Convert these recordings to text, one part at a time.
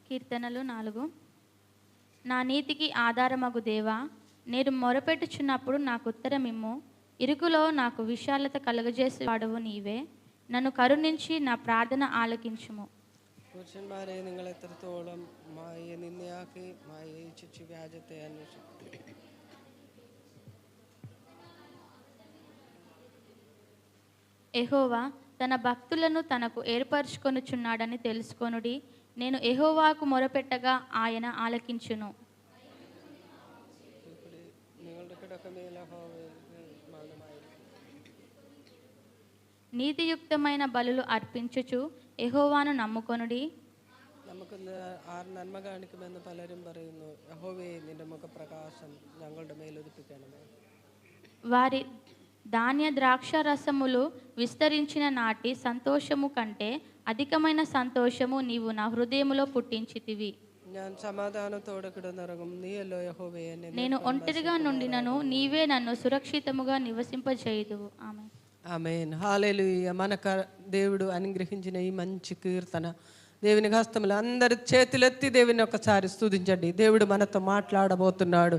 కీర్తనలు 4. నా నీతికి ఆధారమగు దేవా, నేను మొరపెట్టుచున్నప్పుడు నాకు ఉత్తరమిమ్ము. ఇరుకులో నాకు విశాలత కలుగజేసి వాడవు నీవే. నన్ను కరుణించి నా ప్రార్థన ఆలకించుము. പുരുഷന്മാരെ നിങ്ങൾ എത്രത്തോളം മായയെ നിന്നയാക്കി മായയെ ഇച്ഛിച്ച് വ്യാജത്തെ അന്വേഷിച്ചു. యెహోవా తన భక్తులను తనకు ఏర్పరచుకొనుచున్నాడని తెలుసుకొనుడి. నేను యెహోవాకు మొరపెట్టగా ఆయన ఆలకించును. നിങ്ങളുടെ കിടക്കമേൽ യഹോവയുടെ മൗനമായിരിക്കും. నీతియుక్తమైన బలులు అర్పించుచు యెహోవాను నమ్ముకొనుడి. നമുക്ക് ആറ് നന്മ കാണിക്കുമെന്ന് പലരും പറയുന്നു. യഹോവേ, നിന്റെ മുഖപ്രകാശം ഞങ്ങളുടെ മേൽ ഉദിപ്പിക്കണമേ. వారి ధాన్య ద్రాక్ష రసములు విస్తరించిన నాటి సంతోషము కంటే అధికమైన సంతోషము నీవు నా హృదయములో పుట్టించితివి. ഞാൻ സമാധാനത്തോടെ കിടന്നിറങ്ങും. നീയല്ലോ യഹോവേ എന്നെ. నేను ఒంటరిగా నుండినను నీవే నన్ను సురక్షితముగా నివసింపజేయుదువు. ఆమేన్. ఆమేన్. హల్లెలూయా. మనకు దేవుడు అనుగ్రహించిన ఈ మంచి కీర్తన దేవుని హస్తములు అందరి చేతులెత్తి దేవుని ఒకసారి స్తుతించండి. దేవుడు మనతో మాట్లాడబోతున్నాడు.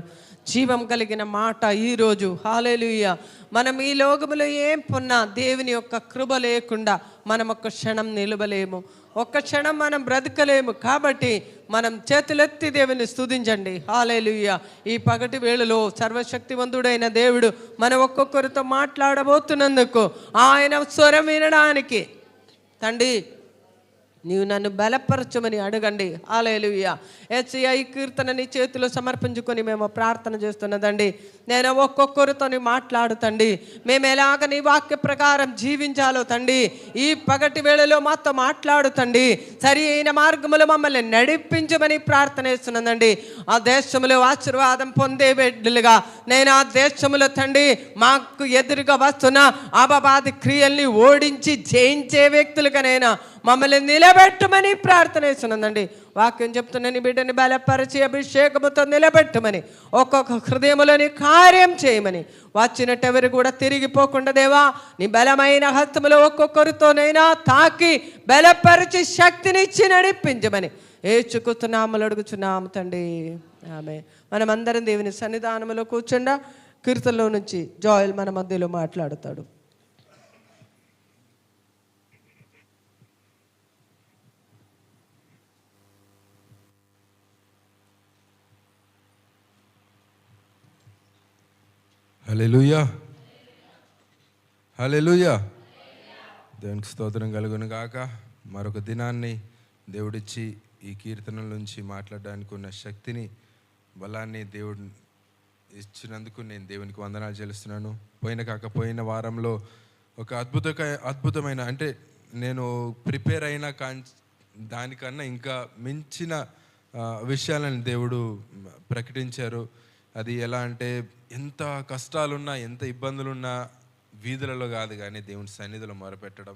జీవం కలిగిన మాట ఈరోజు. హల్లెలూయా. మనం ఈ లోకములో ఏం పొన్నా దేవుని యొక్క కృప లేకుండా మనం ఒక్క క్షణం నిలవలేము, ఒక్క క్షణం మనం బ్రతకలేము. కాబట్టి మనం చేతులెత్తి దేవుని స్తుతించండి. హల్లెలూయా. ఈ పగటి వేళలో సర్వశక్తివంతుడైన దేవుడు మన ఒక్కొక్కరితో మాట్లాడబోతున్నందుకు ఆయన స్వరం వినడానికి తండ్రి నీవు నన్ను బలపరచమని అడగండి. హల్లెలూయా. యేసయ్య, ఈ కీర్తన నీ చేతిలో సమర్పించుకొని మేము ప్రార్థన చేస్తున్నదండి. నేను ఒక్కొక్కరితో మాట్లాడుతండి. మేము ఎలాగ నీ వాక్య ప్రకారం జీవించాలో తండి ఈ పగటి వేళలో మాతో మాట్లాడుతండి. సరి అయిన మార్గములో మమ్మల్ని నడిపించమని ప్రార్థన చేస్తున్నదండి. ఆ దేశంలో ఆశీర్వాదం పొందే బిడ్డలుగా నేను ఆ దేశంలో తండ్రి మాకు ఎదురుగా వస్తున్న అపవాది క్రియల్ని ఓడించి జయించే వ్యక్తులుగా నేను మమ్మల్ని నిలబెట్టమని ప్రార్థన చేస్తున్నదండి. వాక్యం చెప్తున్న నీ బిడ్డని బలపరిచి అభిషేకముతో నిలబెట్టమని, ఒక్కొక్క హృదయంలోని కార్యం చేయమని, వచ్చినట్టు ఎవరు కూడా తిరిగిపోకుండా దేవా నీ బలమైన హస్తములో ఒక్కొక్కరితోనైనా తాకి బలపరిచి శక్తినిచ్చి నడిపించమని ఏచుకుతున్నాములు అడుగుచున్నాము తండ్రి. ఆమె మనమందరం దేవుని సన్నిధానంలో కూర్చుండా. కీర్తనలో నుంచి జాయల్ మన మధ్యలో మాట్లాడతాడు. హల్లెలూయా, హల్లెలూయా. దేవునికి స్తోత్రం కలుగును గాక. మరొక దినాన్ని దేవుడిచ్చి ఈ కీర్తనల నుంచి మాట్లాడడానికి ఉన్న శక్తిని, బలాన్ని దేవుడు ఇచ్చినందుకు నేను దేవునికి వందనాలు చెల్లిస్తున్నాను. పోయిన వారంలో ఒక అద్భుతమైన అంటే నేను ప్రిపేర్ అయిన దానికన్నా ఇంకా మించిన విషయాలను దేవుడు ప్రకటించారు. అది ఎలా అంటే, ఎంత కష్టాలున్నా ఎంత ఇబ్బందులున్నా వీధులలో కాదు కానీ దేవుని సన్నిధిలో మొరపెట్టడం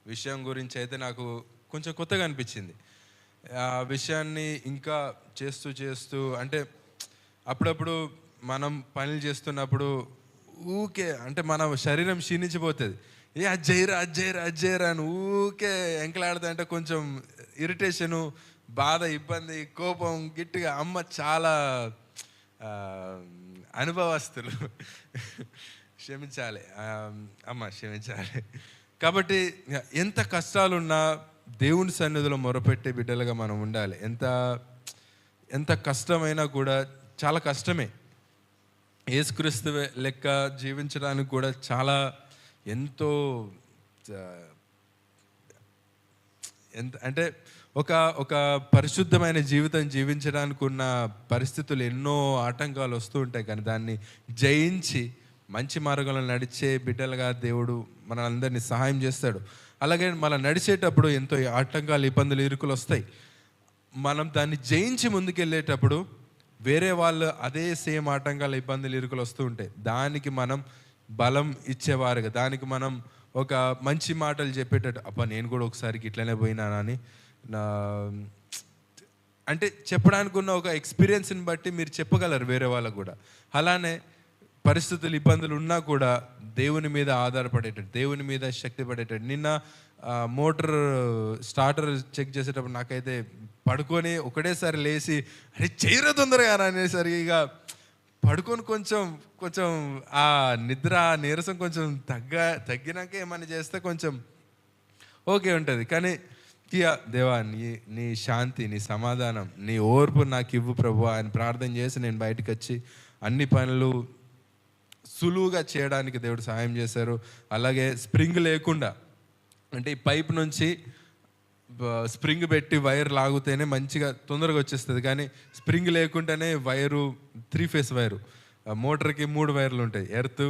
విషయం గురించి అయితే నాకు కొంచెం కొత్తగా అనిపించింది. ఆ విషయాన్ని ఇంకా చేస్తూ అంటే అప్పుడప్పుడు మనం పనులు చేస్తున్నప్పుడు ఊకే అంటే మన శరీరం క్షీణించిపోతుంది. అది చేయరా అని ఊకే ఎంకలాడుతా అంటే కొంచెం ఇరిటేషను, బాధ, ఇబ్బంది, కోపం గట్టిగా. అమ్మ చాలా అనుభవస్తులు, క్షమించాలి అమ్మ, క్షమించాలి. కాబట్టి ఎంత కష్టాలున్నా దేవుని సన్నిధిలో మొరపెట్టే బిడ్డలుగా మనం ఉండాలి. ఎంత కష్టమైనా కూడా చాలా కష్టమే. యేసుక్రీస్తు లెక్క జీవించడానికి కూడా చాలా ఎంతో అంటే ఒక పరిశుద్ధమైన జీవితం జీవించడానికి ఉన్న పరిస్థితులు ఎన్నో ఆటంకాలు వస్తూ ఉంటాయి. కానీ దాన్ని జయించి మంచి మార్గంలో నడిచే బిడ్డలుగా దేవుడు మనందరినీ సహాయం చేస్తాడు. అలాగే మనం నడిచేటప్పుడు ఎంతో ఆటంకాలు, ఇబ్బందులు, ఇరుకులు వస్తాయి. మనం దాన్ని జయించి ముందుకెళ్ళేటప్పుడు వేరే వాళ్ళు అదే సేమ్ ఆటంకాలు, ఇబ్బందులు, ఇరుకులు వస్తూ ఉంటాయి. దానికి మనం బలం ఇచ్చేవారుగా, దానికి మనం ఒక మంచి మాటలు చెప్పేటట్టు, అబ్బా నేను కూడా ఒకసారికి ఇట్లనే పోయినానని అంటే చెప్పడానికి ఉన్న ఒక ఎక్స్పీరియన్స్ని బట్టి మీరు చెప్పగలరు వేరే వాళ్ళకు కూడా. అలానే పరిస్థితులు, ఇబ్బందులు ఉన్నా కూడా దేవుని మీద ఆధారపడేటట్టు, దేవుని మీద శక్తి పడేటట్టు. నిన్న మోటార్ స్టార్టర్ చెక్ చేసేటప్పుడు నాకైతే పడుకొని ఒకటేసారి లేచి అరే చేయరా తొందరగా అనేసరికి ఇక పడుకొని కొంచెం ఆ నిద్ర నీరసం కొంచెం తగ్గినాక ఏమన్నా చేస్తే కొంచెం ఓకే ఉంటుంది. కానీ దేవా నీ శాంతి, నీ సమాధానం, నీ ఓర్పు నాకు ఇవ్వు ప్రభువా అని ప్రార్థన చేసి నేను బయటకు వచ్చి అన్ని పనులు సులువుగా చేయడానికి దేవుడు సహాయం చేశారు. అలాగే స్ప్రింగ్ లేకుండా, అంటే ఈ పైప్ నుంచి స్ప్రింగ్ పెట్టి వైర్ లాగితేనే మంచిగా తొందరగా వచ్చేస్తుంది. కానీ స్ప్రింగ్ లేకుండానే వైరు 3 ఫేస్ వైరు, మోటార్కి 3 వైర్లు ఉంటాయి, ఎర్త్,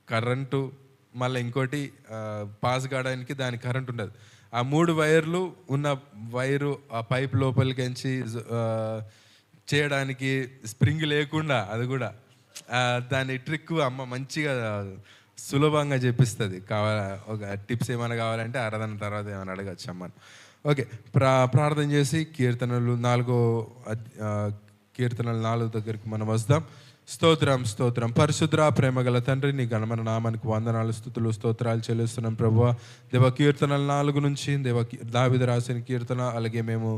కరెంటు, మళ్ళీ ఇంకోటి పాస్ కావడానికి దానికి కరెంట్ ఉండదు. ఆ 3 వైర్లు ఉన్న వైరు ఆ పైప్ లోపలికించి చేయడానికి స్ప్రింగ్ లేకుండా, అది కూడా దాని ట్రిక్ అమ్మ మంచిగా సులభంగా చెప్పిస్తుంది. ఒక టిప్స్ ఏమైనా కావాలంటే ఆరాధన తర్వాత ఏమైనా అడగచ్చు అమ్మని. ఓకే, ప్రార్థన చేసి కీర్తనలు 4 దగ్గరికి మనం వస్తాం. స్తోత్రం పరిశుద్ర ప్రేమగల తండ్రి, నీ ఘనమైన నామానికి వందనాలు, స్తుతులు, స్తోత్రాలు చెల్లిస్తున్నాం ప్రభువా. దేవ కీర్తనలు 4 నుంచి దావీదు రాసిన కీర్తన, అలాగే మేము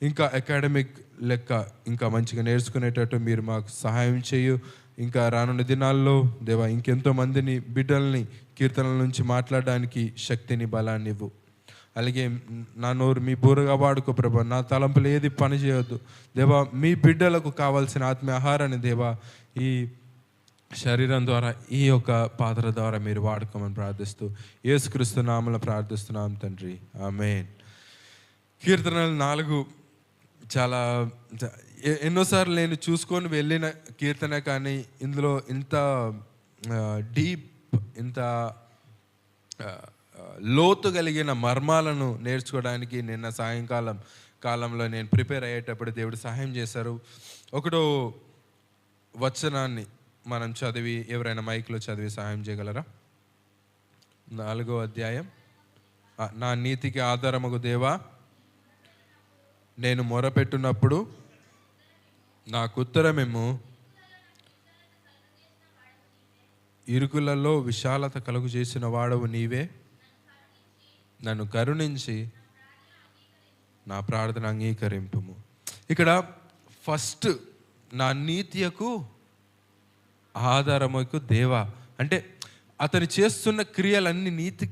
ఇంకా అకాడమిక్ లెక్క ఇంకా మంచిగా నేర్చుకునేటట్టు మీరు మాకు సహాయం చేయు. ఇంకా రానున్న దినాల్లో దేవ ఇంకెంతో మందిని బిడ్డల్ని కీర్తనల నుంచి మాట్లాడడానికి శక్తిని, బలాన్ని ఇవ్వు. అలాగే నా నోరు మీ బూరగా వాడుకో ప్రభా, నా తలంపులు ఏది పని చేయొద్దు దేవా. మీ బిడ్డలకు కావాల్సిన ఆత్మీయ ఆహారాన్ని దేవా ఈ శరీరం ద్వారా, ఈ యొక్క పాత్ర ద్వారా మీరు వాడుకోమని ప్రార్థిస్తూ యేసుక్రీస్తు నామములో ప్రార్థిస్తున్నాం తండ్రి, ఆమేన్. కీర్తనలు 4 చాలా ఎన్నోసార్లు నేను చూసుకొని వెళ్ళిన కీర్తన, కానీ ఇందులో ఇంత డీప్, ఇంత లోతు కలిగిన మర్మాలను నేర్చుకోవడానికి నిన్న కాలంలో నేను ప్రిపేర్ అయ్యేటప్పుడు దేవుడు సహాయం చేశారు. ఒకటో వచనాన్ని మనం చదివి, ఎవరైనా మైక్లో చదివి సహాయం చేయగలరా? 4వ అధ్యాయం. నా నీతికి ఆధారముగు దేవా, నేను మొరపెట్టునప్పుడు నాకు ఉత్తరమేమో, ఇరుకులలో విశాలత కలుగు చేసిన వాడవు నీవే, నన్ను కరుణించి నా ప్రార్థన అంగీకరింపుము. ఇక్కడ ఫస్ట్ నా నీతియకు ఆధారముకు దేవా అంటే అతను చేస్తున్న క్రియలన్నీ నీతి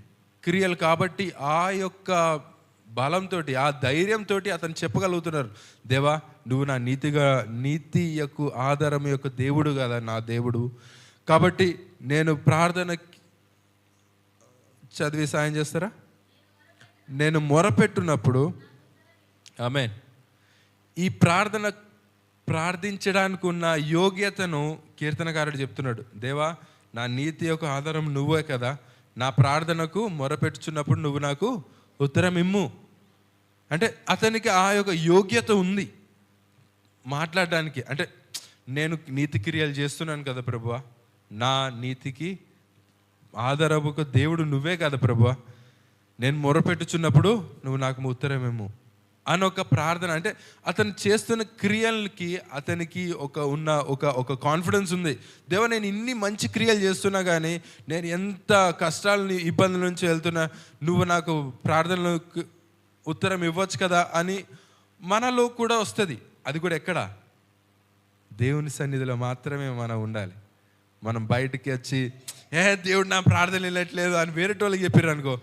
క్రియలు కాబట్టి ఆ యొక్క బలంతో, ఆ ధైర్యంతో అతను చెప్పగలుగుతున్నారు, దేవా నువ్వు నా నీతి యొక్క ఆధారం యొక్క దేవుడు కదా, నా దేవుడు కాబట్టి నేను ప్రార్థన చదివి సాయం చేస్తారా? నేను మొరపెట్టున్నప్పుడు, ఆమేన్, ఈ ప్రార్థించడానికి ఉన్న యోగ్యతను కీర్తనకారుడు చెప్తున్నాడు. దేవా నా నీతి యొక్క ఆధారం నువ్వే కదా, నా ప్రార్థనకు మొరపెట్టుచున్నప్పుడు నువ్వు నాకు ఉత్తరం ఇమ్ము. అంటే అతనికి ఆ యొక్క యోగ్యత ఉంది మాట్లాడడానికి. అంటే నేను నీతి క్రియలు చేస్తున్నాను కదా ప్రభువా, నా నీతికి ఆధారముకు దేవుడు నువ్వే కదా ప్రభువా, నేను మొరపెట్టుచున్నప్పుడు నువ్వు నాకు ఉత్తరమేమో అని ఒక ప్రార్థన. అంటే అతను చేస్తున్న క్రియలకి అతనికి ఒక కాన్ఫిడెన్స్ ఉంది. దేవా నేను ఇన్ని మంచి క్రియలు చేస్తున్నా కానీ, నేను ఎంత కష్టాలని ఇబ్బందుల నుంచి వెళ్తున్నా, నువ్వు నాకు ప్రార్థనలకు ఉత్తరం ఇవ్వచ్చు కదా అని మనలో కూడా వస్తుంది. అది కూడా ఎక్కడ? దేవుని సన్నిధిలో మాత్రమే మనం ఉండాలి. మనం బయటికి వచ్చి దేవుడు నా ప్రార్థన వెళ్ళట్లేదు అని వేరేటోళ్ళకి చెప్పారు అనుకో,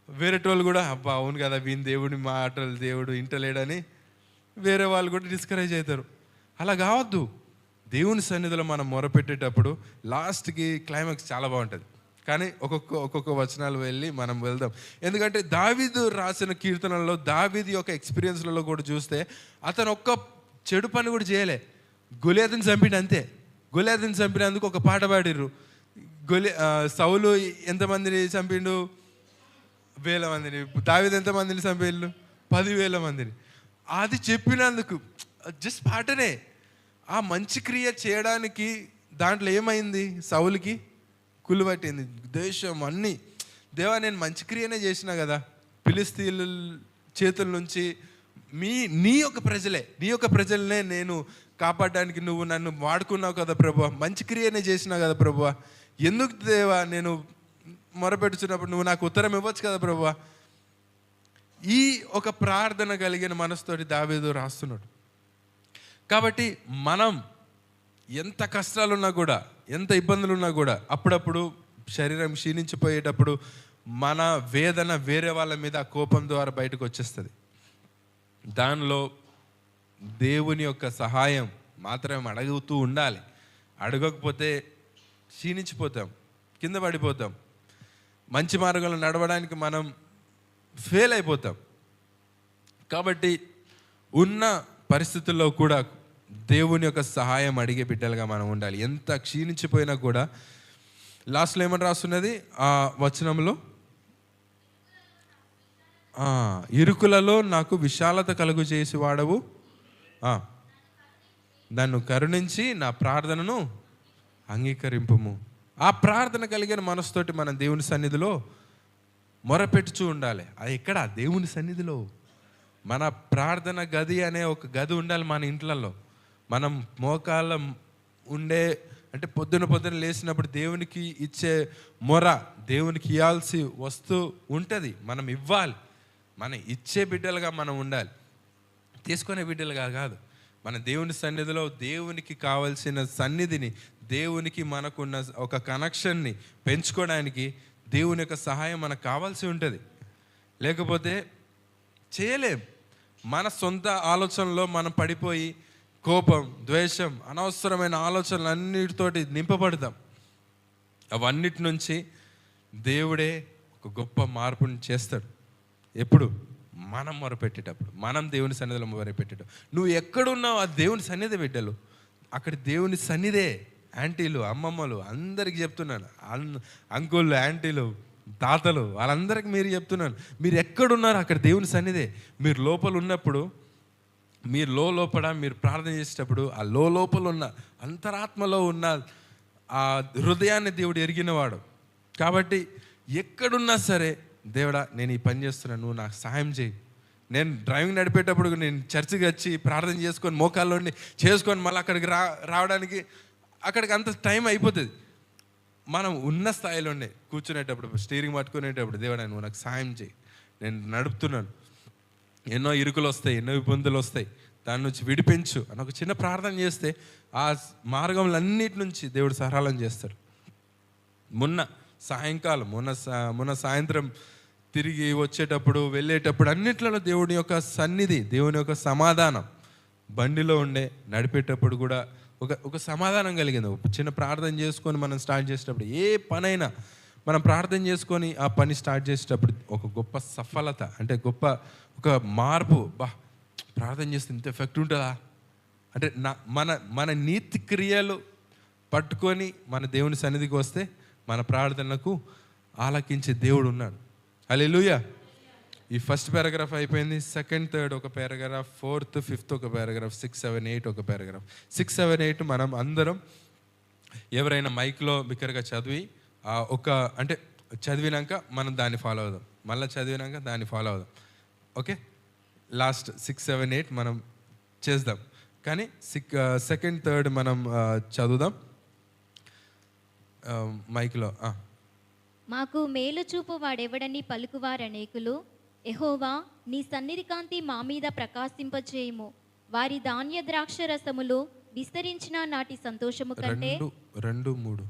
వేరేటోళ్ళు కూడా అబ్బా అవును కదా వీని దేవుడి మాటలు దేవుడు ఇంటలేడని వేరే వాళ్ళు కూడా డిస్కరేజ్ అవుతారు. అలా కావద్దు. దేవుని సన్నిధిలో మనం మొరపెట్టేటప్పుడు లాస్ట్కి క్లైమాక్స్ చాలా బాగుంటుంది. కానీ ఒక్కొక్క వచనాలు వెళ్ళి మనం వెళ్దాం. ఎందుకంటే దావీదు రాసిన కీర్తనల్లో, దావీదు యొక్క ఎక్స్పీరియన్స్లలో కూడా చూస్తే అతను ఒక్క చెడు పని కూడా చేయలే. గొలియాతుని చంపిన అంతే. గొలియాతుని చంపినందుకు ఒక పాట పాడిర్రు. సౌలు ఎంతమందిని చంపిండు? 1000 మందిని. దావీదు ఎంతమందిని చంపిండు? 10,000 మందిని. అది చెప్పినందుకు జస్ట్ పాటనే. ఆ మంచి క్రియ చేయడానికి దాంట్లో ఏమైంది? సౌలుకి కుళ్ళు పట్టింది, దేశం అన్నీ. దేవా నేను మంచి క్రియనే చేసినా కదా, ఫిలిస్తీన్ల చేతుల నుంచి నీ యొక్క ప్రజలనే నేను కాపాడడానికి నువ్వు నన్ను వాడుకున్నావు కదా ప్రభువా, మంచి క్రియనే చేసినా కదా ప్రభువా, ఎందుకు దేవా నేను మొరపెట్టుచున్నప్పుడు నువ్వు నాకు ఉత్తరం ఇవ్వచ్చు కదా ప్రభువా. ఈ ఒక ప్రార్థన కలిగిన మనసుతోటి దావీదు రాస్తున్నాడు. కాబట్టి మనం ఎంత కష్టాలున్నా కూడా, ఎంత ఇబ్బందులు ఉన్నా కూడా, అప్పుడప్పుడు శరీరం క్షీణించిపోయేటప్పుడు మన వేదన వేరే వాళ్ళ మీద ఆ కోపం ద్వారా బయటకు వచ్చేస్తుంది. దానిలో దేవుని యొక్క సహాయం మాత్రమే అడుగుతూ ఉండాలి. అడగకపోతే క్షీణించిపోతాం, కింద పడిపోతాం, మంచి మార్గంలో నడవడానికి మనం ఫెయిల్ అయిపోతాం. కాబట్టి ఉన్న పరిస్థితుల్లో కూడా దేవుని యొక్క సహాయం అడిగే బిడ్డలుగా మనం ఉండాలి. ఎంత క్షీణించిపోయినా కూడా. లాస్ట్లో ఏమని రాస్తున్నది ఆ వచనంలో, ఇరుకులలో నాకు విశాలత కలుగు చేసి వాడవు, నన్ను కరుణించి నా ప్రార్థనను అంగీకరింపుము. ఆ ప్రార్థన కలిగిన మనసుతోటి మనం దేవుని సన్నిధిలో మొరపెట్టుచూ ఉండాలి. అది ఎక్కడ? దేవుని సన్నిధిలో. మన ప్రార్థన గది అనే ఒక గది ఉండాలి మన ఇంట్లలో. మనం మోకాళ్ళ ఉండే, అంటే పొద్దున లేచినప్పుడు దేవునికి ఇచ్చే మొర, దేవునికి ఇవ్వాల్సి వస్తూ ఉంటుంది. మనం ఇవ్వాలి. మనం ఇచ్చే బిడ్డలుగా మనం ఉండాలి, తీసుకునే బిడ్డలుగా కాదు. మన దేవుని సన్నిధిలో దేవునికి కావాల్సిన సన్నిధిని, దేవునికి మనకున్న ఒక కనెక్షన్ని పెంచుకోవడానికి దేవుని యొక్క సహాయం మనకు కావాల్సి ఉంటుంది. లేకపోతే చేయలేం. మన సొంత ఆలోచనలో మనం పడిపోయి కోపం, ద్వేషం, అనవసరమైన ఆలోచనలు అన్నిటితోటి నింపబడతాం. అవన్నిటి నుంచి దేవుడే ఒక గొప్ప మార్పుని చేస్తాడు. ఎప్పుడు? మనం మొరపెట్టేటప్పుడు, మనం దేవుని సన్నిధిలో మొరపెట్టేటప్పుడు. నువ్వు ఎక్కడున్నావు ఆ దేవుని సన్నిధి బిడ్డలు, అక్కడ దేవుని సన్నిధే. ఆంటీలు, అమ్మమ్మలు అందరికి చెప్తున్నాను, అంకుళ్ళు, ఆంటీలు, తాతలు, వాళ్ళందరికీ మీరు చెప్తున్నాను, మీరు ఎక్కడున్నారు అక్కడ దేవుని సన్నిధే. మీరు లోపల ఉన్నప్పుడు, మీరు లోపల మీరు ప్రార్థన చేసేటప్పుడు ఆ లోపల ఉన్న అంతరాత్మలో ఉన్న ఆ హృదయాన్ని దేవుడు ఎరిగినవాడు. కాబట్టి ఎక్కడున్నా సరే, దేవుడా నేను ఈ పని చేస్తున్నాను, నువ్వు నాకు సహాయం చేయి. నేను డ్రైవింగ్ నడిపేటప్పుడు నేను చర్చికి వచ్చి ప్రార్థన చేసుకొని మోకాల్లో చేసుకొని మళ్ళీ అక్కడికి రావడానికి అక్కడికి అంత టైం అయిపోతుంది. మనం ఉన్న స్థాయిలోనే కూర్చునేటప్పుడు, స్టీరింగ్ పట్టుకునేటప్పుడు, దేవుడా నువ్వు నాకు సహాయం చేయి, నేను నడుపుతున్నాను, ఎన్నో ఇరుకులు వస్తాయి, ఎన్నో ఇబ్బందులు వస్తాయి, దాని నుంచి విడిపించు అని ఒక చిన్న ప్రార్థన చేస్తే ఆ మార్గంలన్నిటి నుంచి దేవుడు సరళం చేస్తాడు. మొన్న సాయంత్రం తిరిగి వచ్చేటప్పుడు, వెళ్ళేటప్పుడు అన్నిట్లలో దేవుని యొక్క సన్నిధి, దేవుని యొక్క సమాధానం బండిలో ఉండే, నడిపేటప్పుడు కూడా ఒక సమాధానం కలిగింది. ఒక చిన్న ప్రార్థన చేసుకొని మనం స్టార్ట్ చేసేటప్పుడు, ఏ పనైనా మనం ప్రార్థన చేసుకొని ఆ పని స్టార్ట్ చేసేటప్పుడు ఒక గొప్ప సఫలత, అంటే గొప్ప ఒక మార్పు. ప్రార్థన చేస్తే ఇంత ఎఫెక్ట్ ఉంటుందా అంటే, మన నీతి క్రియలు పట్టుకొని మన దేవుని సన్నిధికి వస్తే మన ప్రార్థనలకు ఆలకించే దేవుడు ఉన్నాడు. హల్లెలూయా. ఈ ఫస్ట్ పారాగ్రాఫ్ అయిపోయింది. సెకండ్, థర్డ్ ఒక పారాగ్రాఫ్, ఫోర్త్, ఫిఫ్త్ ఒక పారాగ్రాఫ్, 6, 7, 8 ఒక పారాగ్రాఫ్. 6, 7, 8 మనం అందరం ఎవరైనా మైక్లో బిక్కరగా చదివి అంటే చదివినాక మనం దాన్ని ఫాలో అవుదాం, మళ్ళీ చదివినాక దాన్ని ఫాలో అవుదాం. ఓకే, లాస్ట్ 6, 7, 8 మనం చేద్దాం. కానీ సెకండ్, థర్డ్ మనం చదువుదాం మైక్లో. మాకు మేలు చూపు వాడెవడని పలుకువారనేకులు, యెహోవా నీ సన్నిధి కాంతి మా మీద ప్రకాశింపచేయుము. వారి ధాన్య ద్రాక్ష రసములు విస్తరించిన నాటి సంతోషము కంటే 2:3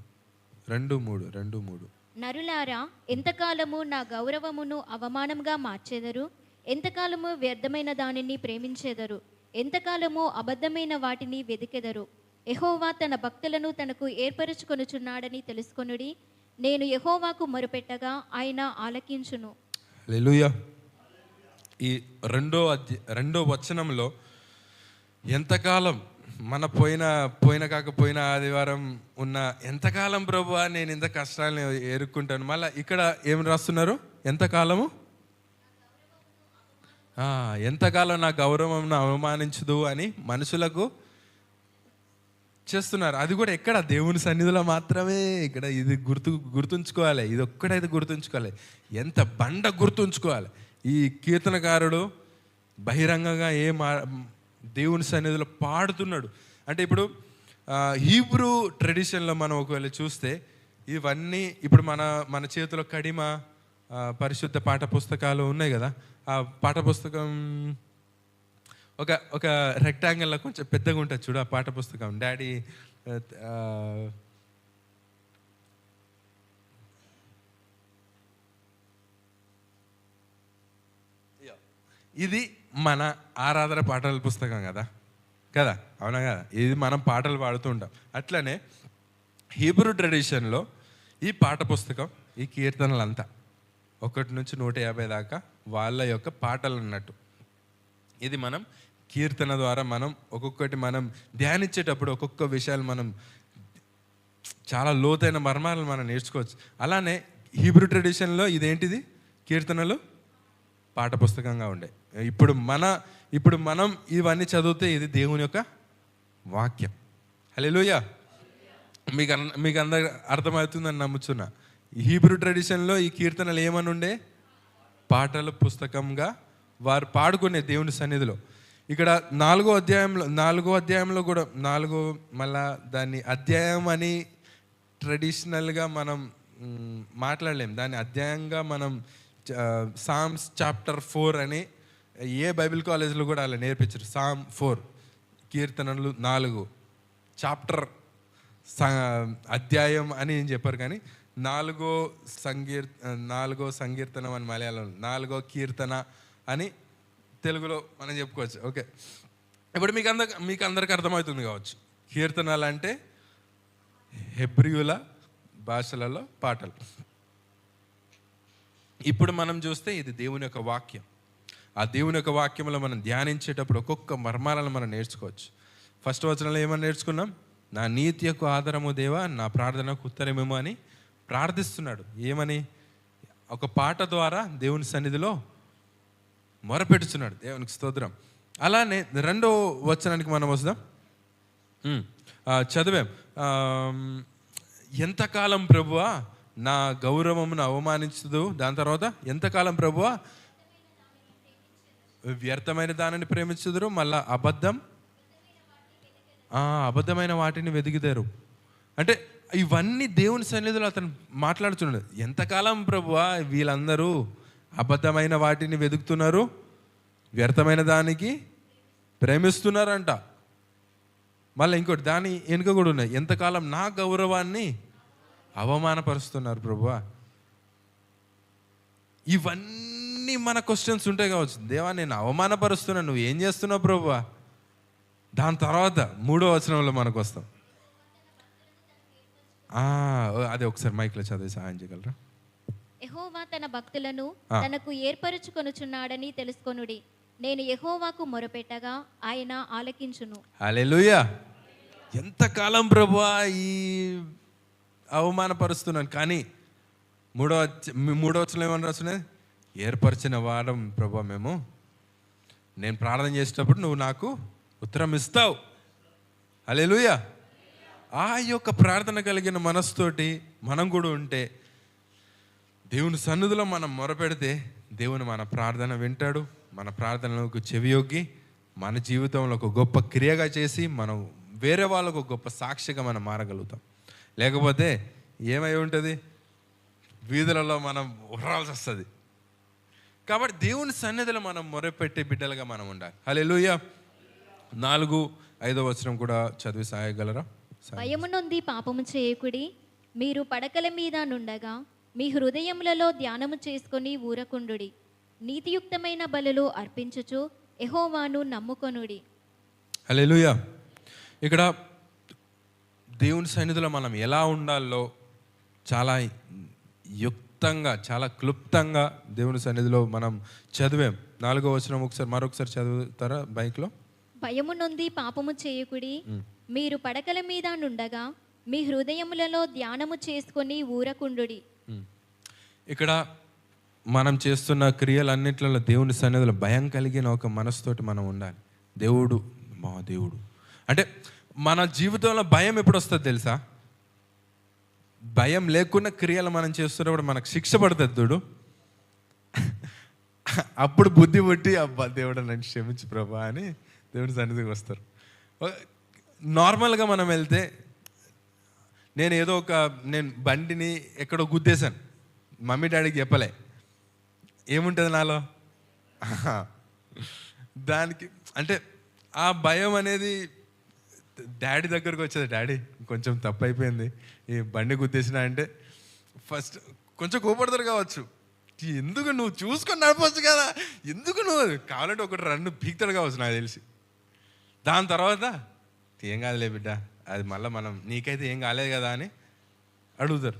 నరులారా ఎంతకాలము నా గౌరవమును అవమానంగా మార్చెదరు, ఎంతకాలము వ్యర్థమైన దానిని ప్రేమించెదరు, ఎంతకాలము అబద్ధమైన వాటిని వెదికెదరు. యెహోవా తన భక్తులను తనకు ఏర్పరచుకొనుచున్నాడని తెలుసుకొనుడి. నేను యెహోవాకు మొరపెట్టగా ఆయన ఆలకించును. హల్లెలూయా. ఈ రెండో వచనంలో ఎంతకాలం మన పోయిన ఆదివారం ఉన్న ఎంతకాలం ప్రభువా నేను ఇంత కష్టాలను ఎదుర్కొంటాను. మళ్ళీ ఇక్కడ ఏం రాస్తున్నారు? ఎంతకాలం నా గౌరవం అవమానించదు అని మనుషులకు చేస్తున్నారు. అది కూడా ఎక్కడ? దేవుని సన్నిధిలో మాత్రమే. ఇక్కడ ఇది గుర్తుంచుకోవాలి, ఇది ఒక్కడైతే గుర్తుంచుకోవాలి. ఎంత బండ గుర్తుంచుకోవాలి. ఈ కీర్తనకారుడు బహిరంగంగా దేవుని సన్నిధిలో పాడుతున్నాడు. అంటే ఇప్పుడు హీబ్రూ ట్రెడిషన్లో మనం ఒకవేళ చూస్తే ఇవన్నీ ఇప్పుడు మన చేతిలో కడిమ, పరిశుద్ధ పాఠ పుస్తకాలు ఉన్నాయి కదా, ఆ పాఠ పుస్తకం ఒక రెక్టాంగిల్లో కొంచెం పెద్దగా ఉంటుంది చూడు, ఆ పాఠ పుస్తకం. డాడీ ఇది మన ఆరాధన పాటల పుస్తకం కదా కదా, అవునా కదా? ఇది మనం పాటలు పాడుతూ ఉంటాం. అట్లనే హీబ్రూ ట్రెడిషన్లో ఈ పాట పుస్తకం, ఈ కీర్తనలంతా 1 నుంచి 150 దాకా వాళ్ళ యొక్క పాటలు అన్నట్టు. ఇది మనం కీర్తన ద్వారా మనం ఒక్కొక్కటి మనం ధ్యానించేటప్పుడు ఒక్కొక్క విషయాలు మనం చాలా లోతైన మర్మాలను మనం నేర్చుకోవచ్చు. అలానే హీబ్రూ ట్రెడిషన్లో ఇదేంటిది, కీర్తనలు పాఠ పుస్తకంగా ఉండే. ఇప్పుడు మనం ఇవన్నీ చదివితే ఇది దేవుని యొక్క వాక్యం. హల్లెలూయా. మీకు అందరు అర్థమవుతుందని నమ్ముతున్నా. హీబ్రూ ట్రెడిషన్లో ఈ కీర్తనలు ఏమని ఉండే, పాటల పుస్తకంగా వారు పాడుకునే దేవుని సన్నిధిలో. ఇక్కడ 4వ అధ్యాయంలో కూడా మళ్ళా దాన్ని అధ్యాయం అని ట్రెడిషనల్గా మనం మాట్లాడలేం. దాన్ని అధ్యాయంగా మనం సామ్స్ చాప్టర్ 4 అని ఏ బైబిల్ కాలేజ్లో కూడా అలా నేర్పించారు. సామ్ 4 కీర్తనలు 4 చాప్టర్ అధ్యాయం అని ఏం చెప్పారు, కానీ 4వ సంకీర్తనం అని మలయాళం, 4వ కీర్తన అని తెలుగులో మనం చెప్పుకోవచ్చు. ఓకే, ఇప్పుడు మీకు అందరికి అర్థమవుతుంది కావచ్చు. కీర్తనలు అంటే హెబ్రియుల భాషలలో పాటలు. ఇప్పుడు మనం చూస్తే ఇది దేవుని యొక్క వాక్యం. ఆ దేవుని యొక్క వాక్యంలో మనం ధ్యానించేటప్పుడు ఒక్కొక్క మర్మాలను మనం నేర్చుకోవచ్చు. ఫస్ట్ వచనంలో ఏమని నేర్చుకున్నాం, నా నీతి యొక్క ఆధారము దేవా, నా ప్రార్థనకు ఉత్తరమేమో అని ప్రార్థిస్తున్నాడు. ఏమని, ఒక పాట ద్వారా దేవుని సన్నిధిలో మొరపెడుతున్నాడు. దేవునికి స్తోత్రం. అలానే 2వ వచనానికి మనం వస్తాం. చదివాం, ఎంతకాలం ప్రభువా నా గౌరవమును అవమానించదు. దాని తర్వాత ఎంతకాలం ప్రభువా వ్యర్థమైన దానిని ప్రేమించుదురు. మళ్ళా అబద్ధమైన వాటిని వెతికిదారు. అంటే ఇవన్నీ దేవుని సన్నిధిలో అతను మాట్లాడుతున్నాడు. ఎంతకాలం ప్రభువా వీళ్ళందరూ అబద్ధమైన వాటిని వెతుకుతున్నారు, వ్యర్థమైన దానికి ప్రేమిస్తున్నారంట. మళ్ళీ ఇంకోటి దాని వెనుక కూడా ఉన్నాయి, ఎంతకాలం నా గౌరవాన్ని అవమానపరుస్తున్నారు ప్రభువా. ఇవన్నీ మన క్వశ్చన్స్ ఉంటాయి కావచ్చు. దేవా నేను అవమానపరుస్తున్నా, నువ్వు ఏం చేస్తున్నావు ప్రభువా? దాని తర్వాత 3వ వచనంలో మనకు వస్తాం. అదే ఒకసారి మైక్లో చదివి సహాయం చేయగలరా? యెహోవా తన భక్తులను తనకు ఏర్పరచుకొనుచున్నాడని తెలుసుకొనుడి. నేను యెహోవాకు మొరపెట్టగా ఆయన ఆలకించును. హల్లెలూయా. ఎంతకాలం ప్రభువా ఈ అవమానపరుస్తున్నాను, కానీ 3వ వచనంలో ఏమని రాస్తున్నది, ఏర్పరిచిన వారం ప్రభువా మేము, నేను ప్రార్థన చేసేటప్పుడు నువ్వు నాకు ఉత్తరం ఇస్తావు. హల్లెలూయా. ఆ యొక్క ప్రార్థన కలిగిన మనసుతోటి మనం కూడా ఉంటే, దేవుని సన్నిధిలో మనం మొరపెడితే దేవుని మన ప్రార్థన వింటాడు. మన ప్రార్థనలకు చెవియొగ్గి మన జీవితంలో ఒక గొప్ప క్రియగా చేసి మనం వేరే వాళ్ళకు ఒక గొప్ప సాక్షిగా మనం మారగలుగుతాం. లేకపోతే ఏమై ఉంటుంది, వీధులలో మనం ఉర్రాల్సి వస్తుంది. కాబట్టి దేవుని సన్నిధిలో మనం మొరపెట్టే బిడ్డలుగా మనం ఉండాలి. హల్లెలూయా. 4-5వ వచనం కూడా చదివి సాయగలరా? భయము నొంది పాపము చేయకుడి. మీరు పడకల మీద నుండగా మీ హృదయములలో ధ్యానము చేసుకొని ఊరకుండుడి. నీతియుక్తమైన బలులు అర్పించుచు యెహోవాను నమ్ముకొనుడి. హల్లెలూయా. ఇక్కడ దేవుని సన్నిధిలో మనం ఎలా ఉండాలో చాలా యుక్తంగా, చాలా క్లుప్తంగా దేవుని సన్నిధిలో మనం చదివాం. 4వ వచనం మరొకసారి చదువుతారా బైక్లో? భయము నొంది పాపము చేయకుడి. మీరు పడకల మీద నుండగా మీ హృదయములలో ధ్యానము చేసుకొని ఊరకుండుడి. ఇక్కడ మనం చేస్తున్న క్రియలన్నింటిలో దేవుని సన్నిధిలో భయం కలిగిన ఒక మనసుతోటి మనం ఉండాలి. దేవుడు మా దేవుడు అంటే మన జీవితంలో భయం ఎప్పుడు వస్తుంది తెలుసా? భయం లేకుండా క్రియలు మనం చేస్తున్నప్పుడు మనకు శిక్ష పడుతుంది చూడు. అప్పుడు బుద్ధి పుట్టి అబ్బా దేవుడు నన్ను క్షమించు ప్రభా అని దేవుని సన్నిధికి వస్తారు. నార్మల్గా మనం వెళ్తే నేను బండిని ఎక్కడో గుద్దేశాను, మమ్మీ డాడీకి చెప్పలే, ఏముంటుంది నాలో? దానికి అంటే ఆ భయం అనేది డాడీ దగ్గరకు వచ్చేది. డాడీ కొంచెం తప్పు అయిపోయింది, ఈ బండి గుద్దేసిన అంటే ఫస్ట్ కొంచెం కోపడతారు కావచ్చు. ఎందుకు నువ్వు చూసుకొని నడపవచ్చు కదా, ఎందుకు నువ్వు కావాలంటే ఒకటి రన్ను పీక్తాడు కావచ్చు నాకు తెలిసి. దాని తర్వాత ఏం కాదులే బిడ్డ, అది మళ్ళీ మనం నీకైతే ఏం కాలేదు కదా అని అడుగుతారు.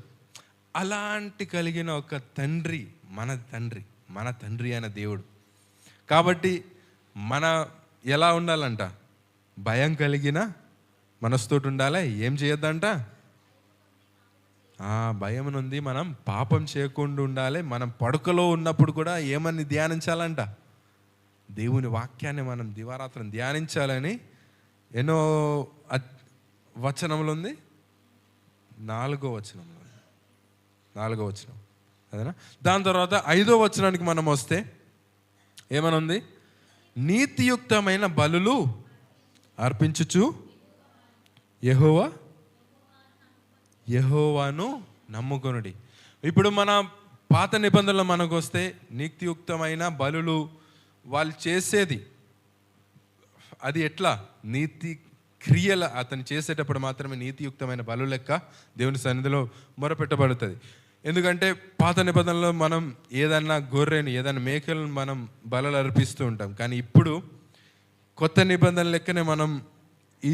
అలాంటి కలిగిన ఒక తండ్రి మన తండ్రి అయిన దేవుడు. కాబట్టి మన ఎలా ఉండాలంట? భయం కలిగిన మనసుతోటి ఉండాలి. ఏం చేయొద్దంట? భయం నుండి మనం పాపం చేయకుండా ఉండాలి. మనం పడుకలో ఉన్నప్పుడు కూడా ఏమని ధ్యానించాలంట? దేవుని వాక్యాన్ని మనం దివారాత్రం ధ్యానించాలని ఎన్నో వచనంలో ఉంది. 4వ వచనంలో, 4వ వచనం అదేనా. దాని తర్వాత 5వ వచనానికి మనం వస్తే ఏమనుంది? నీతియుక్తమైన బలులు అర్పించుచు యెహోవాను నమ్ముకొనుడి. ఇప్పుడు మన పాత నిబంధనలు మనకు వస్తే నీతియుక్తమైన బలులు వాళ్ళు చేసేది అది ఎట్లా? నీతి క్రియల అతను చేసేటప్పుడు మాత్రమే నీతియుక్తమైన బలు లెక్క దేవుని సన్నిధిలో మొరపెట్టబడుతుంది. ఎందుకంటే పాత నిబంధనలో మనం ఏదన్నా గొర్రెను, ఏదైనా మేకలను మనం బలులు అర్పిస్తూ ఉంటాం. కానీ ఇప్పుడు కొత్త నిబంధన లెక్కనే మనం ఈ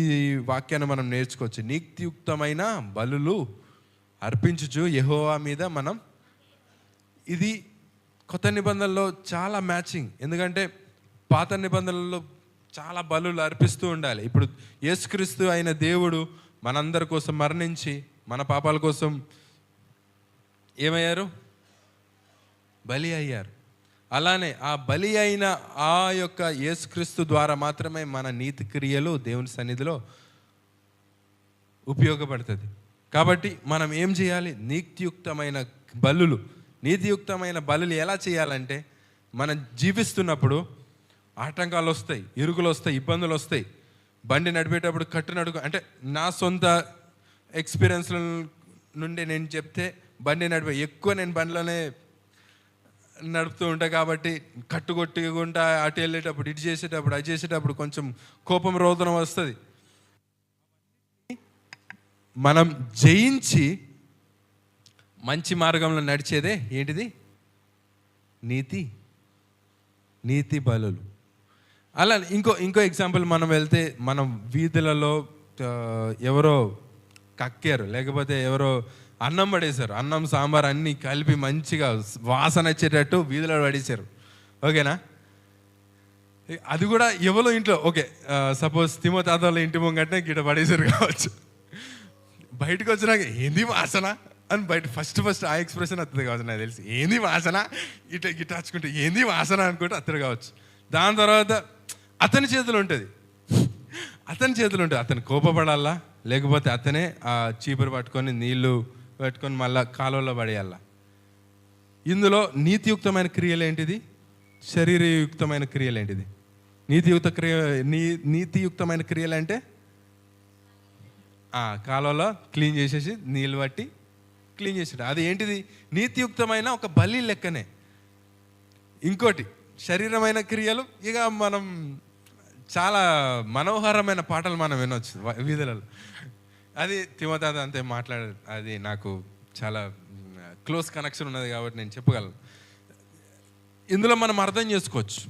వాక్యాన్ని మనం నేర్చుకోవచ్చు. నీతియుక్తమైన బలులు అర్పించుచు యెహోవా మీద మనం, ఇది కొత్త నిబంధనలో చాలా మ్యాచింగ్. ఎందుకంటే పాత నిబంధనలలో చాలా బలులు అర్పిస్తూ ఉండాలి. ఇప్పుడు యేసుక్రీస్తు అయిన దేవుడు మనందరి కోసం మరణించి మన పాపాల కోసం ఏమయ్యారు? బలి అయ్యారు. అలానే ఆ బలి అయిన ఆ యొక్క యేసుక్రీస్తు ద్వారా మాత్రమే మన నీతి క్రియలు దేవుని సన్నిధిలో ఉపయోగపడుతుంది. కాబట్టి మనం ఏం చేయాలి? నీతియుక్తమైన బలులు ఎలా చేయాలంటే, మనం జీవిస్తున్నప్పుడు ఆటంకాలు వస్తాయి, ఇరుకులు వస్తాయి, ఇబ్బందులు వస్తాయి. బండి నడిపేటప్పుడు కట్టు అంటే నా సొంత ఎక్స్పీరియన్స్ నుండి నేను చెప్తే, బండి ఎక్కువ నేను బండిలోనే నడుపుతూ ఉంటా. కాబట్టి కట్టుకొట్టుకుంటా అటు వెళ్ళేటప్పుడు, ఇటు చేసేటప్పుడు, అది చేసేటప్పుడు కొంచెం కోపం రోదనం వస్తుంది. మనం జయించి మంచి మార్గంలో నడిచేదే ఏంటిది? నీతి బలులు. అలా ఇంకో ఎగ్జాంపుల్ మనం వెళ్తే, మనం వీధులలో ఎవరో కక్కారు, లేకపోతే ఎవరో అన్నం పడేశారు, అన్నం సాంబార్ అన్నీ కలిపి మంచిగా వాసన వచ్చేటట్టు వీధిలో పడేశారు. ఓకేనా? అది కూడా ఎవరో ఇంట్లో, ఓకే సపోజ్ తిమోతాతోళ్ళ ఇంటి ముంగట్నే గిట పడేశారు కావచ్చు. బయటకు వచ్చినాక ఏంది వాసన అని బయట ఫస్ట్ ఆ ఎక్స్ప్రెషన్ వస్తుంది కావచ్చు నాకు తెలిసి. ఏంది వాసన, గిట్ట వచ్చుకుంటే ఏంది వాసన అనుకుంటే అత్తరు కావచ్చు. దాని తర్వాత అతని చేతులు ఉంటుంది, అతను కోపపడాలా, లేకపోతే అతనే ఆ చీపురు పట్టుకొని నీళ్లు పెట్టుకొని మళ్ళీ కాలువలో పడేయాలా. ఇందులో నీతియుక్తమైన క్రియలు ఏంటిది? శరీరయుక్తమైన క్రియలు ఏంటిది? నీతియుక్తమైన క్రియలు అంటే కాలువలో క్లీన్ చేసేసి నీళ్ళు పట్టి క్లీన్ చేసేట, అది ఏంటిది? నీతియుక్తమైన ఒక బలి లెక్కనే. ఇంకోటి శరీరమైన క్రియలు, ఇక మనం చాలా మనోహరమైన పాటలు మనం వినొచ్చు వీధులలో. అది తిమోతాత అంతే మాట్లాడేది, అది నాకు చాలా క్లోజ్ కనెక్షన్ ఉన్నది కాబట్టి నేను చెప్పగలను. ఇందులో మనం అర్థం చేసుకోవచ్చు,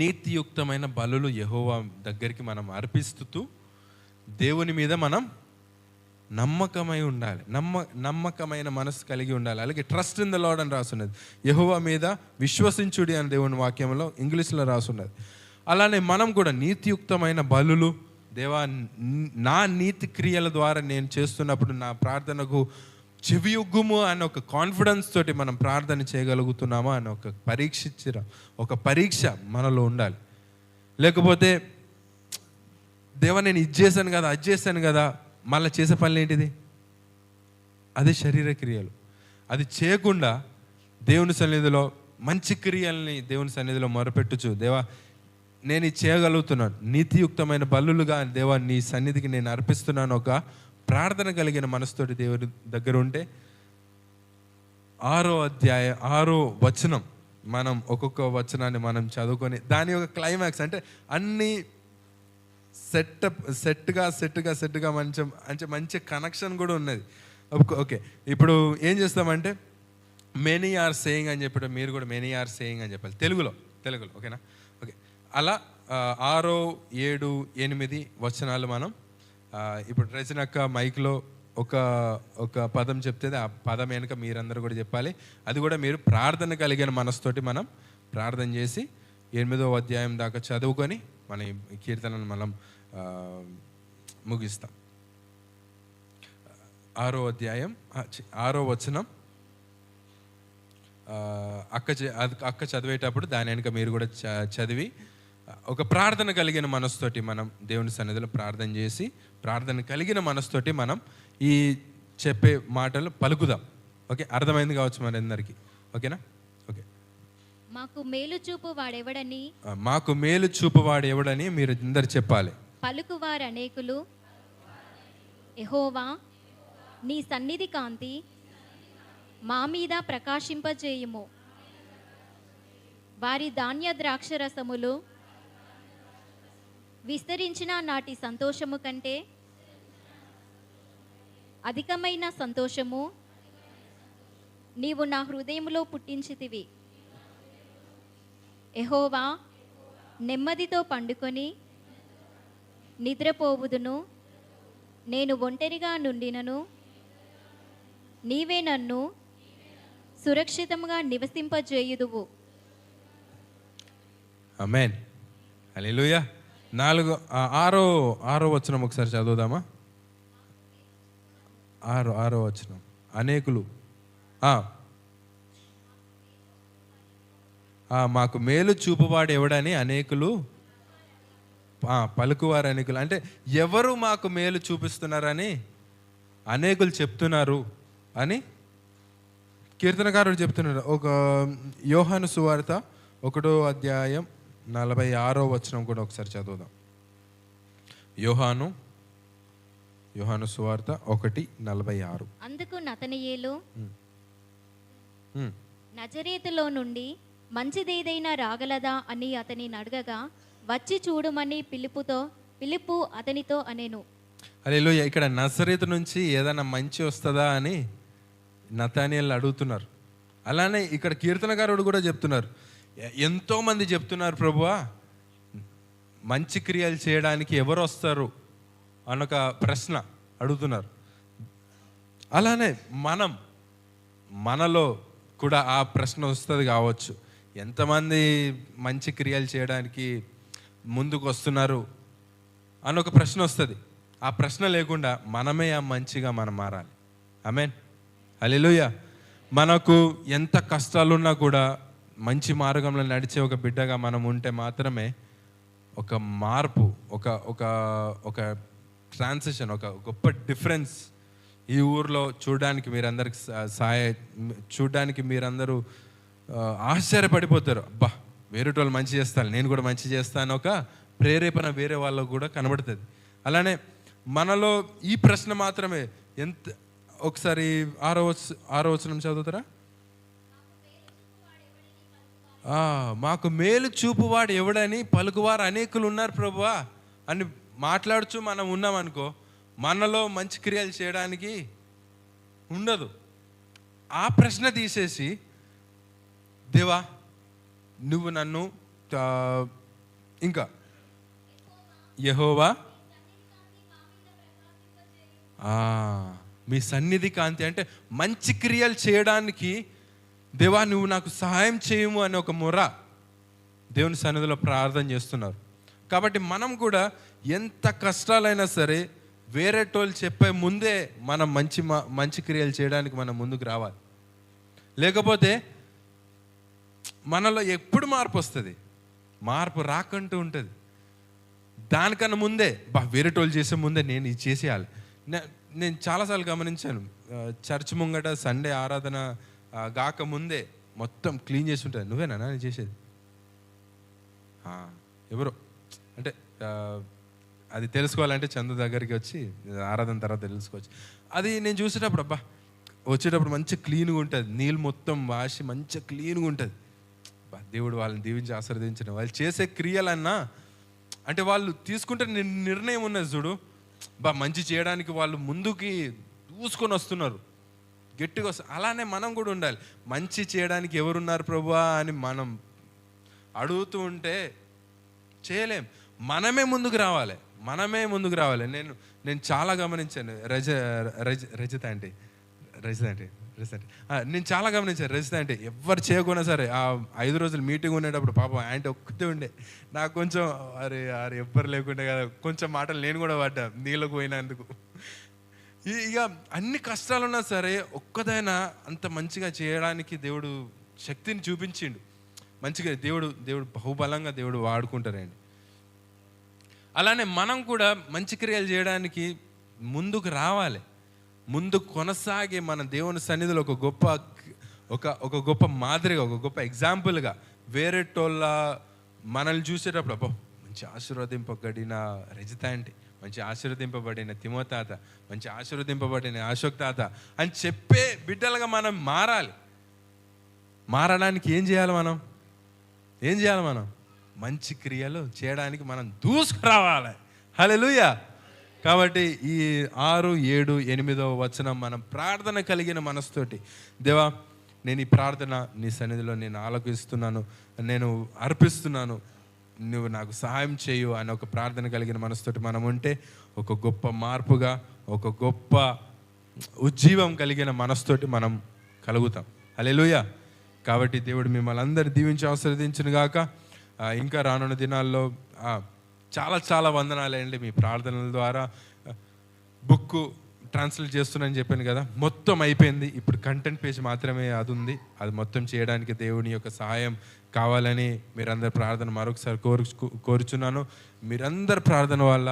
నీతియుక్తమైన బలులు యెహోవా దగ్గరికి మనం అర్పిస్తూ దేవుని మీద మనం నమ్మకమై ఉండాలి, నమ్మకమైన మనసు కలిగి ఉండాలి. అలాగే ట్రస్ట్ ఇన్ ద లార్డ్ అని రాసున్నది. యెహోవా మీద విశ్వసించుడి అని దేవుని వాక్యంలో ఇంగ్లీష్లో రాసున్నది. అలానే మనం కూడా నీతియుక్తమైన బలులు, దేవా నా నీతి క్రియల ద్వారా నేను చేస్తున్నప్పుడు నా ప్రార్థనకు చెవియొగ్గుము అనే ఒక కాన్ఫిడెన్స్ తోటి మనం ప్రార్థన చేయగలుగుతున్నామా అని ఒక పరీక్ష మనలో ఉండాలి. లేకపోతే దేవా నేను ఇది చేశాను కదా మళ్ళీ చేసే పనులు ఏంటిది? అది శరీర క్రియలు. అది చేయకుండా దేవుని సన్నిధిలో మంచి క్రియల్ని దేవుని సన్నిధిలో మొరపెట్టుచు, దేవా నేను ఇది చేయగలుగుతున్నాను, నీతియుక్తమైన బలులుగా దేవా నీ సన్నిధికి నేను అర్పిస్తున్నాను, ఒక ప్రార్థన కలిగిన మనసుతోటి దేవుని దగ్గర ఉంటే 6వ వచనం మనం ఒక్కొక్క వచనాన్ని మనం చదువుకొని దాని యొక్క క్లైమాక్స్ అంటే అన్నీ సెట్గా మంచి కనెక్షన్ కూడా ఉన్నది. ఓకే, ఇప్పుడు ఏం చేస్తామంటే మెనీ ఆర్ సేయింగ్ అని చెప్పడం, మీరు కూడా మెనీ ఆర్ సేయింగ్ అని చెప్పాలి తెలుగులో. ఓకేనా? ఓకే, అలా 6, 7, 8 వచనాలు మనం ఇప్పుడు రచనక్క మైక్లో ఒక పదం చెప్తే ఆ పదం వెనుక మీరందరూ కూడా చెప్పాలి. అది కూడా మీరు ప్రార్థన కలిగిన మనసుతోటి మనం ప్రార్థన చేసి 8వ అధ్యాయం దాకా చదువుకొని మన ఈ కీర్తనను మనం ముగిస్తాం. 6వ అధ్యాయం 6వ వచనం అక్క చదివేటప్పుడు దాని వెనుక మీరు కూడా చదివి ఒక ప్రార్థన కలిగిన మనసుతోటి మనం దేవుని సన్నిధిలో ప్రార్థన చేసి ప్రార్థన కలిగిన మనసుతోటి మనం ఈ చెప్పే మాటలు పలుకుదాం. ఓకే, అర్థమైంది కావచ్చు మన అందరికీ. ఓకేనా? ఓకే. మాకు మేలు చూపువాడు ఎవడని మీరు అందరు చెప్పాలి. పలుకువారు అనేకులు, యెహోవా నీ సన్నిధి కాంతి మా మీద ప్రకాశింపజేయుము. వారి ధాన్య ద్రాక్షరసములు విస్తరించిన నాటి సంతోషము కంటే అధికమైన సంతోషము నీవు నా హృదయములో పుట్టించితివి. యెహోవా నెమ్మదితో పండుకొని నిద్రపోవుదును. నేను ఒంటరిగా నుండినను నీవే నన్ను సురక్షితంగా నివసింపజేయుదువు. ఆమేన్. హల్లెలూయా. 6వ వచనం ఒకసారి చదువుదామా? 6వ వచనం. అనేకులు మాకు మేలు చూపువాడు ఎవడని అనేకులు పలుకువారు. అనేకులు అంటే ఎవరు మాకు మేలు చూపిస్తున్నారని అనేకులు చెప్తున్నారు అని కీర్తనకారుడు చెప్తున్నారు. ఒక యోహాను సువార్త 1వ అధ్యాయం 46వ వచనం కూడా ఒకసారి చదువుదాం. యోహాను సువార్త 1:46. అందుకు నతనయేలు నజరేతులో నుండి మంచిదేదైనా రాగలదా అని అతని అడగగా వచ్చి చూడమని పిలుపు అతనితో అనెను. హల్లెలూయా. ఇక్కడ నజరేతు నుంచి ఏదైనా మంచి వస్తుందా అని నతనయేలు అడుగుతున్నారు. అలానే ఇక్కడ కీర్తనకారుడు కూడా చెప్తున్నారు, ఎంతో మంది చెప్తున్నారు ప్రభువా మంచి క్రియలు చేయడానికి ఎవరు వస్తారు అనొక ప్రశ్న అడుగుతున్నారు. అలానే మనలో కూడా ఆ ప్రశ్న వస్తుంది కావచ్చు. ఎంతమంది మంచి క్రియలు చేయడానికి ముందుకు వస్తున్నారు అనొక ప్రశ్న వస్తుంది. ఆ ప్రశ్న లేకుండా మనమే ఆ మంచిగా మనం మారాలి. ఆమేన్. హల్లెలూయా. మనకు ఎంత కష్టాలున్నా కూడా మంచి మార్గంలో నడిచే ఒక బిడ్డగా మనం ఉంటే మాత్రమే ఒక మార్పు, ఒక ట్రాన్సిషన్, ఒక గొప్ప డిఫరెన్స్ ఈ ఊర్లో చూడడానికి మీరందరూ ఆశ్చర్యపడిపోతారు. అబ్బా వేరేటోళ్ళు మంచి చేస్తారు, నేను కూడా మంచి చేస్తాను, ఒక ప్రేరేపణ వేరే వాళ్ళకు కూడా కనబడుతుంది. అలానే మనలో ఈ ప్రశ్న మాత్రమే ఒకసారి 6వ వచనం చదువుతారా? మాకు మేలు చూపువాడు ఎవడని పలుకువారు అనేకులు ఉన్నారు ప్రభువా అని మాట్లాడుచు మనం ఉన్నాం అనుకో, మనలో మంచి క్రియలు చేయడానికి ఉండదు. ఆ ప్రశ్న తీసేసి దేవా నువ్వు నన్ను ఇంకా యెహోవా మీ సన్నిధి కాంతి అంటే మంచి క్రియలు చేయడానికి దేవా నువ్వు నాకు సహాయం చేయము అనే ఒక మొర దేవుని సన్నిధిలో ప్రార్థన చేస్తున్నారు. కాబట్టి మనం కూడా ఎంత కష్టాలైనా సరే వేరేటోళ్ళు చెప్పే ముందే మనం మంచి క్రియలు చేయడానికి మనం ముందుకు రావాలి. లేకపోతే మనలో ఎప్పుడు మార్పు వస్తుంది? మార్పు రాకంటూ ఉంటుంది. దానికన్నా ముందే వేరేటోళ్ళు చేసే ముందే నేను ఇది చేసేయాలి. నేను చాలాసార్లు గమనించాను, చర్చ్ ముంగట సండే ఆరాధన గాక ముందే మొత్తం క్లీన్ చేసి ఉంటుంది. నువ్వేనా నేను చేసేది? ఎవరో అంటే అది తెలుసుకోవాలంటే చందు దగ్గరికి వచ్చి ఆరాధన తర్వాత తెలుసుకోవచ్చు. అది నేను చూసేటప్పుడు వచ్చేటప్పుడు మంచి క్లీన్గా ఉంటుంది, నీళ్ళు మొత్తం వాసి మంచిగా క్లీన్గా ఉంటుంది. దేవుడు వాళ్ళని దీవించి ఆశీర్వదించిన వాళ్ళు చేసే క్రియలన్నా, అంటే వాళ్ళు తీసుకుంటే నిర్ణయం ఉన్నది చూడు, మంచి చేయడానికి వాళ్ళు ముందుకి దూసుకొని వస్తున్నారు, గట్టిగా వస్తారు. అలానే మనం కూడా ఉండాలి. మంచి చేయడానికి ఎవరున్నారు ప్రభువా అని మనం అడుగుతూ ఉంటే చేయలేం. మనమే ముందుకు రావాలి. నేను చాలా గమనించాను. రజిత అంటే నేను చాలా గమనించాను. రజిత అంటే ఎవరు చేయకున్నా సరే ఆ 5 రోజులు మీటింగ్ ఉండేటప్పుడు పాపం ఆంటీ ఒక్కతే ఉండే. నాకు కొంచెం అరే ఎవ్వరు లేకుండే కదా, కొంచెం మాటలు నేను కూడా పడ్డా నీళ్ళకు పోయినందుకు. ఇక అన్ని కష్టాలు ఉన్నా సరే ఒక్కదైనా అంత మంచిగా చేయడానికి దేవుడు శక్తిని చూపించిండు. మంచిగా దేవుడు బహుబలంగా దేవుడు వాడుకుంటారండి. అలానే మనం కూడా మంచి క్రియలు చేయడానికి ముందుకు రావాలి. ముందు కొనసాగి మన దేవుని సన్నిధిలో ఒక గొప్ప మాదిరిగా, ఒక గొప్ప ఎగ్జాంపుల్గా వేరేటోళ్ళ మనల్ని చూసేటప్పుడు మంచి ఆశీర్వదింపబడిన రజిత ఆంటీ, మంచి ఆశీర్వదింపబడిన తిమో తాత, మంచి ఆశీర్వదింపబడిన అశోక్ తాత అని చెప్పే బిడ్డలుగా మనం మారడానికి ఏం చేయాలి మనం? మంచి క్రియలు చేయడానికి మనం దూసుకురావాలి. హల్లెలూయా. కాబట్టి ఈ 6, 7, 8వ వచనం మనం ప్రార్థన కలిగిన మనసుతోటి, దేవా నేను ఈ ప్రార్థన నీ సన్నిధిలో నేను ఆలకిస్తున్నాను, నేను అర్పిస్తున్నాను, నువ్వు నాకు సహాయం చేయు అని ఒక ప్రార్థన కలిగిన మనసుతోటి మనం ఉంటే ఒక గొప్ప మార్పుగా, ఒక గొప్ప ఉజ్జీవం కలిగిన మనసుతోటి మనం కలుగుతాం. హల్లెలూయా. కాబట్టి దేవుడు మిమ్మల్ని అందరు దీవించి ఆశీర్వదించును గాక. ఇంకా రానున్న దినాల్లో చాలా వందనాలండి. మీ ప్రార్థనల ద్వారా బుక్ ట్రాన్స్లేట్ చేస్తున్నానని చెప్పాను కదా, మొత్తం అయిపోయింది. ఇప్పుడు కంటెంట్ పేజ్ మాత్రమే అది ఉంది. అది మొత్తం చేయడానికి దేవుని యొక్క సహాయం కావాలని మీరందరి ప్రార్థన మరొకసారి కోరుచున్నాను. మీరందరి ప్రార్థన వల్ల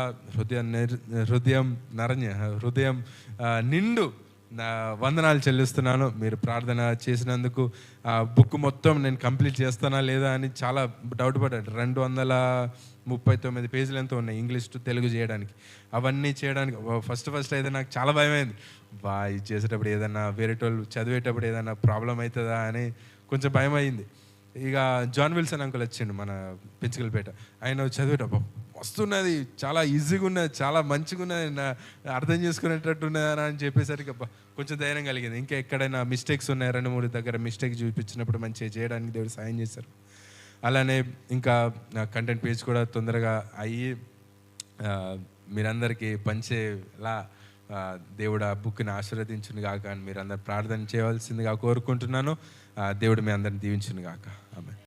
హృదయం నిండు వందనాలు చెల్లిస్తున్నాను. మీరు ప్రార్థన చేసినందుకు. బుక్ మొత్తం నేను కంప్లీట్ చేస్తానా లేదా అని చాలా డౌట్ పడ్డాడు. 239 పేజీలు ఎంతో ఉన్నాయి ఇంగ్లీష్ టు తెలుగు చేయడానికి. అవన్నీ చేయడానికి ఫస్ట్ అయితే నాకు చాలా భయమైంది. ఇది చేసేటప్పుడు ఏదన్నా వేరేటోళ్ళు చదివేటప్పుడు ఏదైనా ప్రాబ్లం అవుతుందా అని కొంచెం భయం అయింది. ఇక జాన్ విల్సన్ అంకుల్ వచ్చిండు మన పెంచుకలపేట. ఆయన చదివేటప్పుడు వస్తున్నది, చాలా ఈజీగా ఉన్నది, చాలా మంచిగా ఉన్నది, అర్థం చేసుకునేటట్టు ఉన్నదని అని చెప్పేసరికి కొంచెం ధైర్యం కలిగింది. ఇంకా ఎక్కడైనా మిస్టేక్స్ ఉన్నాయి, 2-3 దగ్గర మిస్టేక్ చూపించినప్పుడు మంచిగా చేయడానికి దేవుడు సాయం చేశారు. అలానే ఇంకా కంటెంట్ పేజ్ కూడా తొందరగా అయ్యి మీరందరికీ పంచేలా దేవుడు ఆ బుక్ని ఆశీర్వదించును గాక అని మీరందరూ ప్రార్థన చేయవలసిందిగా కోరుకుంటున్నాను. దేవుడు మీ అందరిని దీవించును గాక. ఆమేన్.